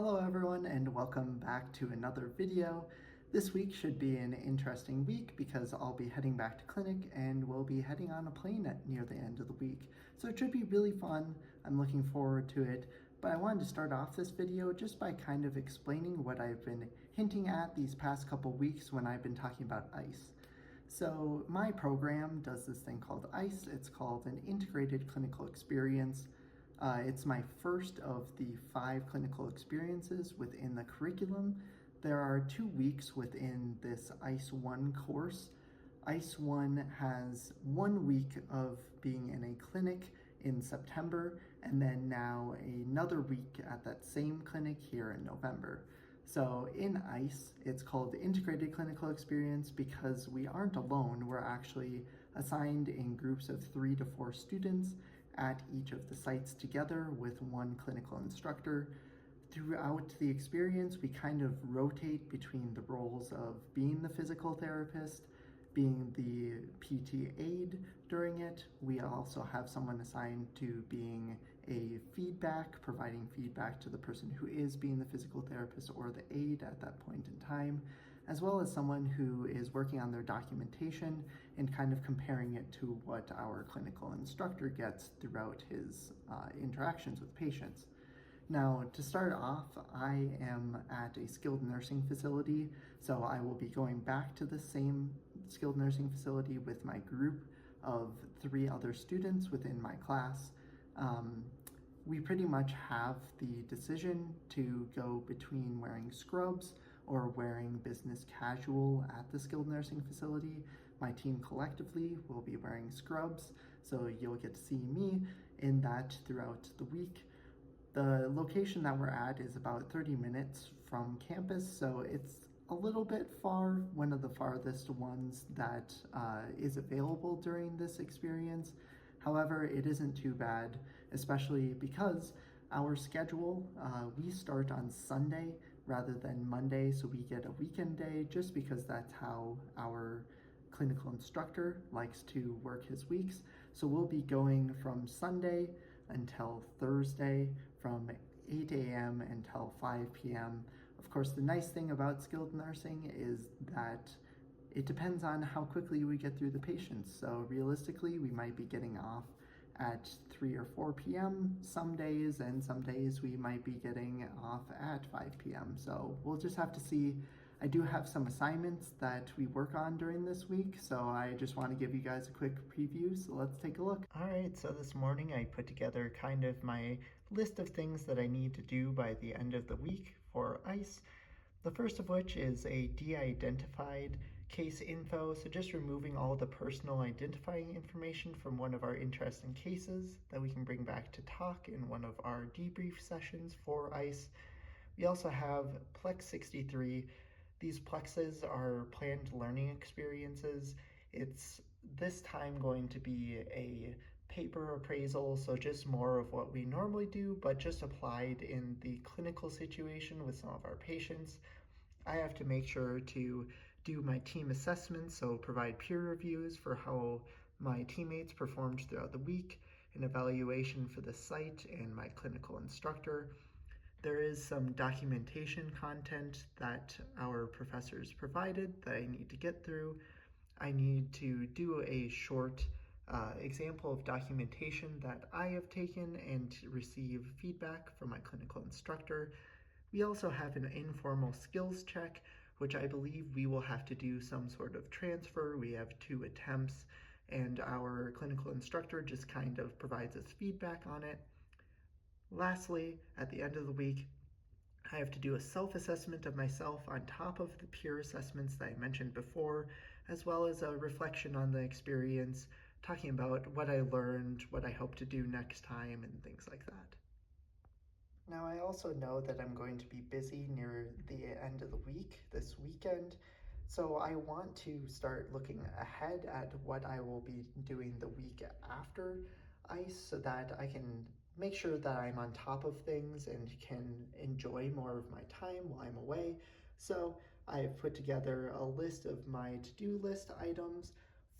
Hello everyone and welcome back to another video. This week should be an interesting week because I'll be heading back to clinic and we'll be heading on a plane near the end of the week. So it should be really fun. I'm looking forward to it. But I wanted to start off this video just by kind of explaining what I've been hinting at these past couple weeks when I've been talking about ICE. So my program does this thing called ICE. It's called an Integrated Clinical Experience. It's my first of the 5 clinical experiences within the curriculum. There are 2 weeks within this ICE 1 course. ICE 1 has 1 week of being in a clinic in September, and then now another week at that same clinic here in November. So in ICE, it's called Integrated Clinical Experience because we aren't alone. We're actually assigned in groups of 3 to 4 students at each of the sites together with 1 clinical instructor. Throughout the experience, we kind of rotate between the roles of being the physical therapist, being the PT aide during it. We also have someone assigned to being providing feedback to the person who is being the physical therapist or the aide at that point in time, as well as someone who is working on their documentation and kind of comparing it to what our clinical instructor gets throughout his interactions with patients. Now, to start off, I am at a skilled nursing facility, so I will be going back to the same skilled nursing facility with my group of 3 other students within my class. We pretty much have the decision to go between wearing scrubs or wearing business casual at the skilled nursing facility. My team collectively will be wearing scrubs, so you'll get to see me in that throughout the week. The location that we're at is about 30 minutes from campus, so it's a little bit far, one of the farthest ones that is available during this experience. However, it isn't too bad, especially because our schedule, we start on Sunday rather than Monday, so we get a weekend day just because that's how our clinical instructor likes to work his weeks. So we'll be going from Sunday until Thursday from 8 a.m. until 5 p.m. Of course, the nice thing about skilled nursing is that it depends on how quickly we get through the patients. So realistically, we might be getting off at 3 or 4 p.m. some days, and some days we might be getting off at 5 p.m. So we'll just have to see. I do have some assignments that we work on during this week, so I just want to give you guys a quick preview, so let's take a look. All right, so this morning I put together kind of my list of things that I need to do by the end of the week for ICE. The first of which is a de-identified case info, so just removing all the personal identifying information from one of our interesting cases that we can bring back to talk in one of our debrief sessions for ICE. We also have Plex 63. These Plexes are planned learning experiences. It's this time going to be a paper appraisal, so just more of what we normally do, but just applied in the clinical situation with some of our patients. I have to make sure to do my team assessments, so provide peer reviews for how my teammates performed throughout the week, an evaluation for the site and my clinical instructor. There is some documentation content that our professors provided that I need to get through. I need to do a short example of documentation that I have taken and receive feedback from my clinical instructor. We also have an informal skills check, which I believe we will have to do some sort of transfer. We have 2 attempts, and our clinical instructor just kind of provides us feedback on it. Lastly, at the end of the week, I have to do a self-assessment of myself on top of the peer assessments that I mentioned before, as well as a reflection on the experience, talking about what I learned, what I hope to do next time, and things like that. Now, I also know that I'm going to be busy near the end of the week, this weekend, so I want to start looking ahead at what I will be doing the week after ICE so that I can make sure that I'm on top of things and can enjoy more of my time while I'm away. So I've put together a list of my to-do list items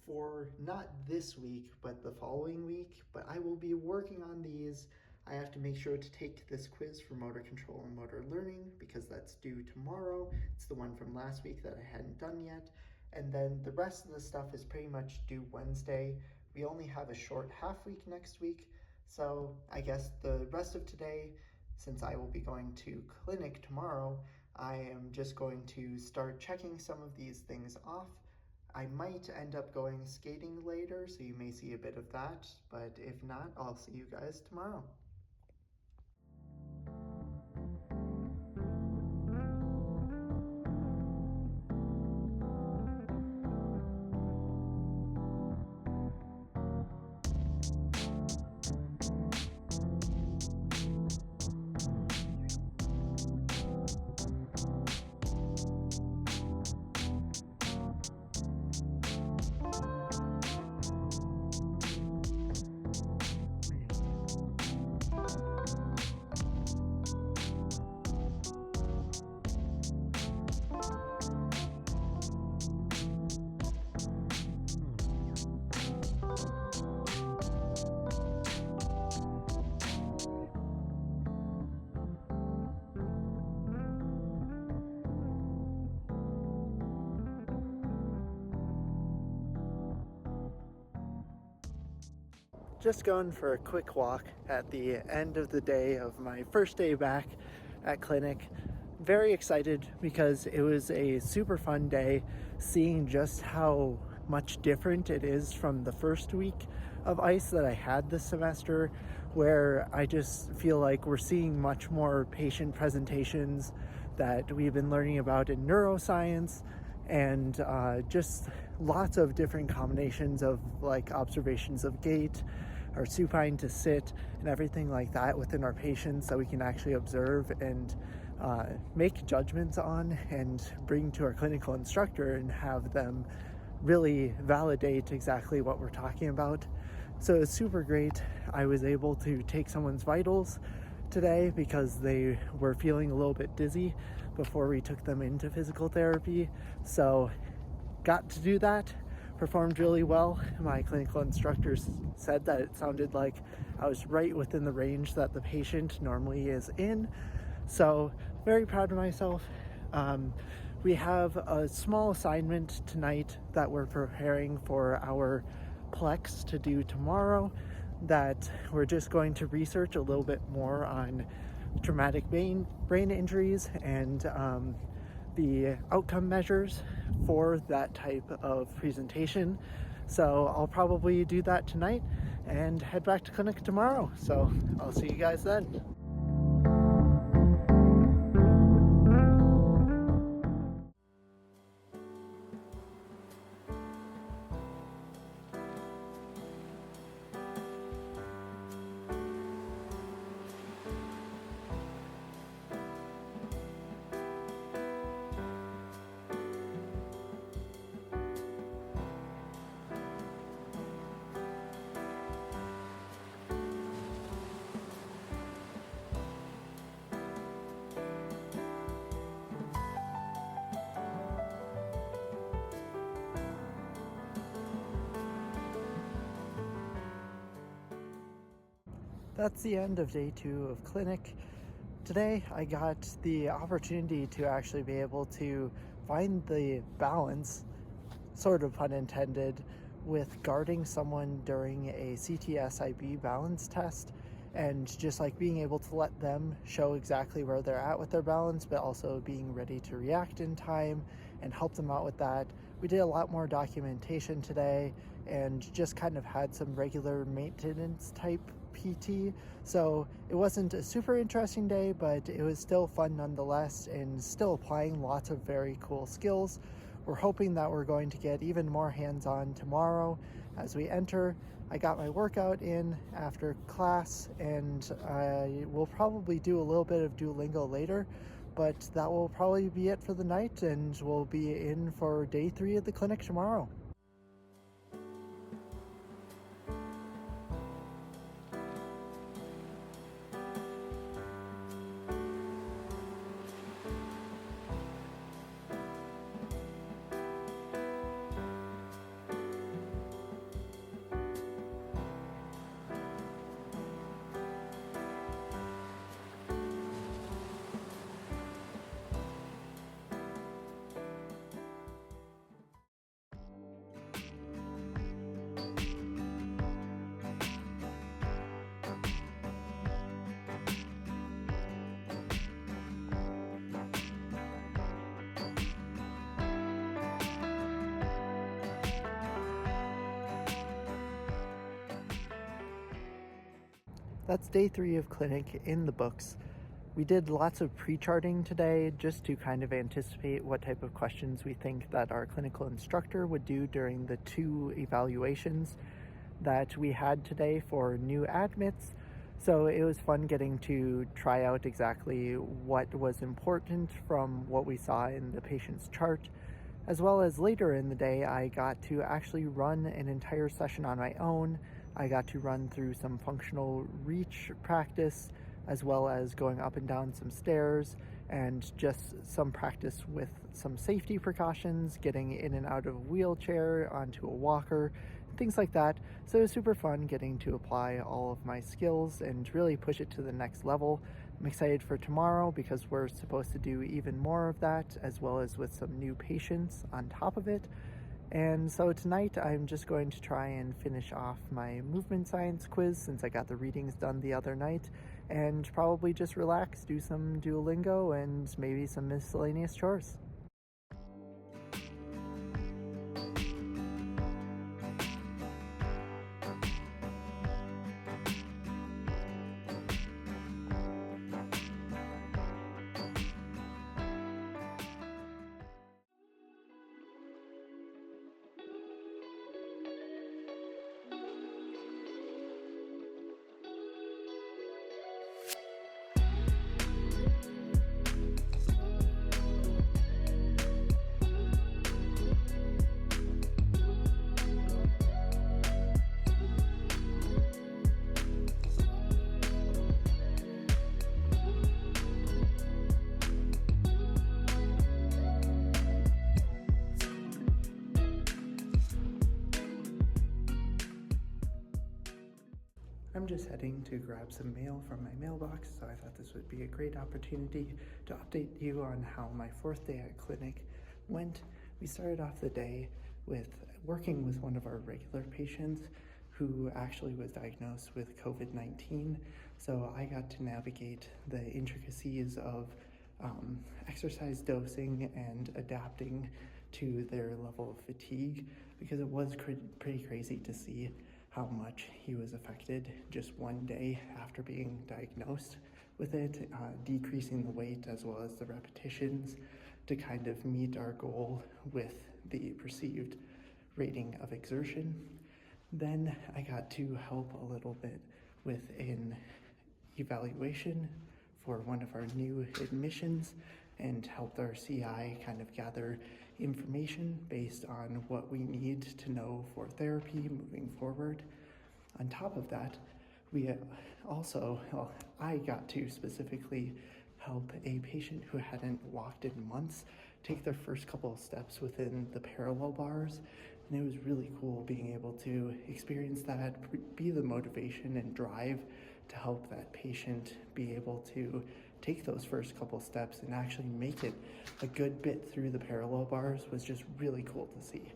for not this week, but the following week, but I will be working on these I have to make sure to take this quiz for motor control and motor learning because that's due tomorrow. It's the one from last week that I hadn't done yet. And then the rest of the stuff is pretty much due Wednesday. We only have a short half week next week, so I guess the rest of today, since I will be going to clinic tomorrow, I am just going to start checking some of these things off. I might end up going skating later, so you may see a bit of that, but if not, I'll see you guys tomorrow. Just going for a quick walk at the end of the day of my first day back at clinic. Very excited because it was a super fun day, seeing just how much different it is from the first week of ICE that I had this semester, where I just feel like we're seeing much more patient presentations that we've been learning about in neuroscience, and just lots of different combinations of like observations of gait or supine to sit and everything like that within our patients that we can actually observe and make judgments on and bring to our clinical instructor and have them really validate exactly what we're talking about. So it's super great. I was able to take someone's vitals today because they were feeling a little bit dizzy before we took them into physical therapy. So got to do that, performed really well. My clinical instructors said that it sounded like I was right within the range that the patient normally is in. So very proud of myself. We have a small assignment tonight that we're preparing for our Plex to do tomorrow, that we're just going to research a little bit more on traumatic brain injuries and the outcome measures for that type of presentation. So I'll probably do that tonight and head back to clinic tomorrow. So I'll see you guys then. That's the end of day 2 of clinic. Today I got the opportunity to actually be able to find the balance, sort of pun intended, with guarding someone during a CTSIB balance test, and just like being able to let them show exactly where they're at with their balance, but also being ready to react in time and help them out with that. We did a lot more documentation today and just kind of had some regular maintenance type PT. So it wasn't a super interesting day, but it was still fun nonetheless and still applying lots of very cool skills. We're hoping that we're going to get even more hands-on tomorrow as we enter. I got my workout in after class, and I will probably do a little bit of Duolingo later, but that will probably be it for the night, and we'll be in for day 3 of the clinic tomorrow. That's day 3 of clinic in the books. We did lots of pre-charting today just to kind of anticipate what type of questions we think that our clinical instructor would do during the 2 evaluations that we had today for new admits. So it was fun getting to try out exactly what was important from what we saw in the patient's chart, as well as later in the day I got to actually run an entire session on my own. I got to run through some functional reach practice, as well as going up and down some stairs, and just some practice with some safety precautions, getting in and out of a wheelchair onto a walker, things like that. So it was super fun getting to apply all of my skills and really push it to the next level. I'm excited for tomorrow because we're supposed to do even more of that, as well as with some new patients on top of it. And so tonight I'm just going to try and finish off my movement science quiz since I got the readings done the other night, and probably just relax, do some Duolingo and maybe some miscellaneous chores. I'm just heading to grab some mail from my mailbox, so I thought this would be a great opportunity to update you on how my 4th day at clinic went. We started off the day with working with one of our regular patients who actually was diagnosed with COVID-19. So I got to navigate the intricacies of exercise dosing and adapting to their level of fatigue, because it was pretty crazy to see how much he was affected just one day after being diagnosed with it, decreasing the weight as well as the repetitions to kind of meet our goal with the perceived rating of exertion. Then I got to help a little bit with an evaluation for one of our new admissions and helped our CI kind of gather information based on what we need to know for therapy moving forward. On top of that, I got to specifically help a patient who hadn't walked in months take their first couple of steps within the parallel bars. And it was really cool being able to experience that, be the motivation and drive to help that patient be able to take those first couple steps and actually make it a good bit through the parallel bars was just really cool to see.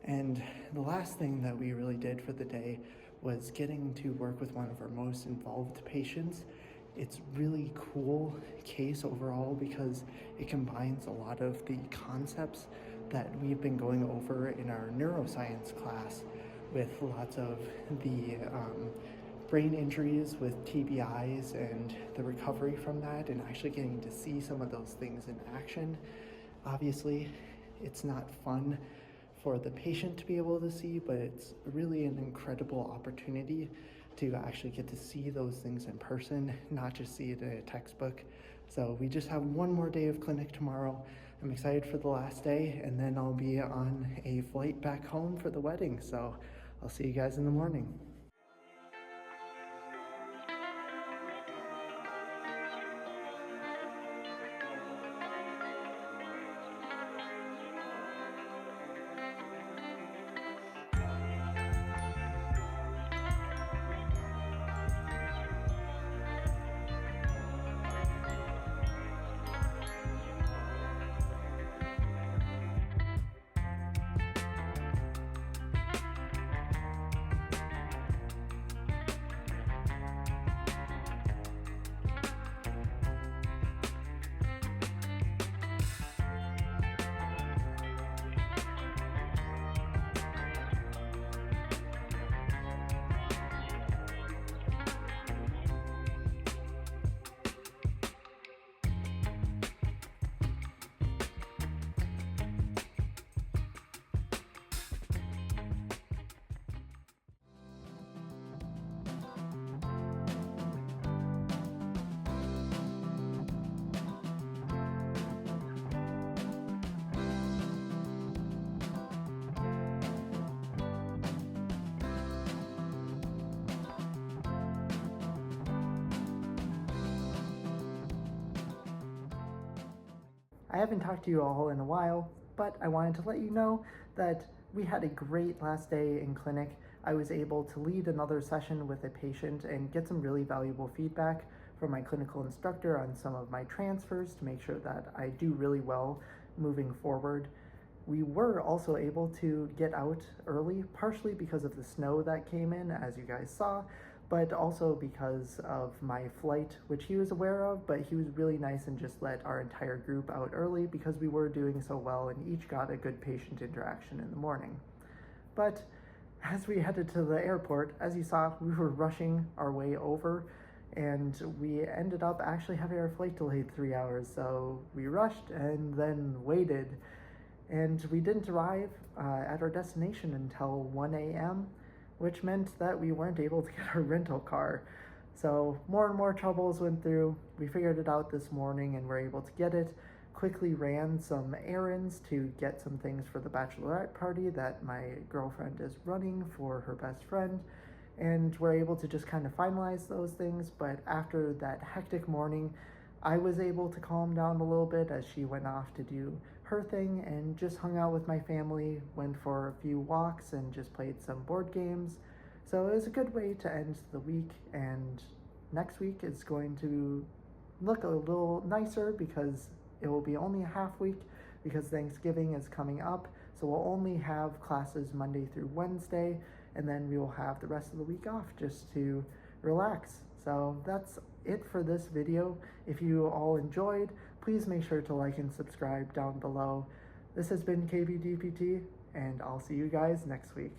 And the last thing that we really did for the day was getting to work with one of our most involved patients. It's really cool case overall because it combines a lot of the concepts that we've been going over in our neuroscience class, with lots of the brain injuries with TBIs and the recovery from that, and actually getting to see some of those things in action. Obviously, it's not fun for the patient to be able to see, but it's really an incredible opportunity to actually get to see those things in person, not just see it in a textbook. So we just have one more day of clinic tomorrow. I'm excited for the last day, and then I'll be on a flight back home for the wedding. So I'll see you guys in the morning. I haven't talked to you all in a while, but I wanted to let you know that we had a great last day in clinic. I was able to lead another session with a patient and get some really valuable feedback from my clinical instructor on some of my transfers to make sure that I do really well moving forward. We were also able to get out early, partially because of the snow that came in, as you guys saw, but also because of my flight, which he was aware of, but he was really nice and just let our entire group out early because we were doing so well and each got a good patient interaction in the morning. But as we headed to the airport, as you saw, we were rushing our way over and we ended up actually having our flight delayed 3 hours. So we rushed and then waited, and we didn't arrive at our destination until 1 a.m., which meant that we weren't able to get our rental car. So more and more troubles went through. We figured it out this morning and were able to get it. Quickly ran some errands to get some things for the bachelorette party that my girlfriend is running for her best friend, and we're able to just kind of finalize those things. But after that hectic morning, I was able to calm down a little bit as she went off to do her thing and just hung out with my family, went for a few walks and just played some board games. So it was a good way to end the week, and next week is going to look a little nicer because it will be only a half week because Thanksgiving is coming up. So we'll only have classes Monday through Wednesday, and then we will have the rest of the week off just to relax. So that's it for this video. If you all enjoyed, please make sure to like and subscribe down below. This has been KBDPT, and I'll see you guys next week.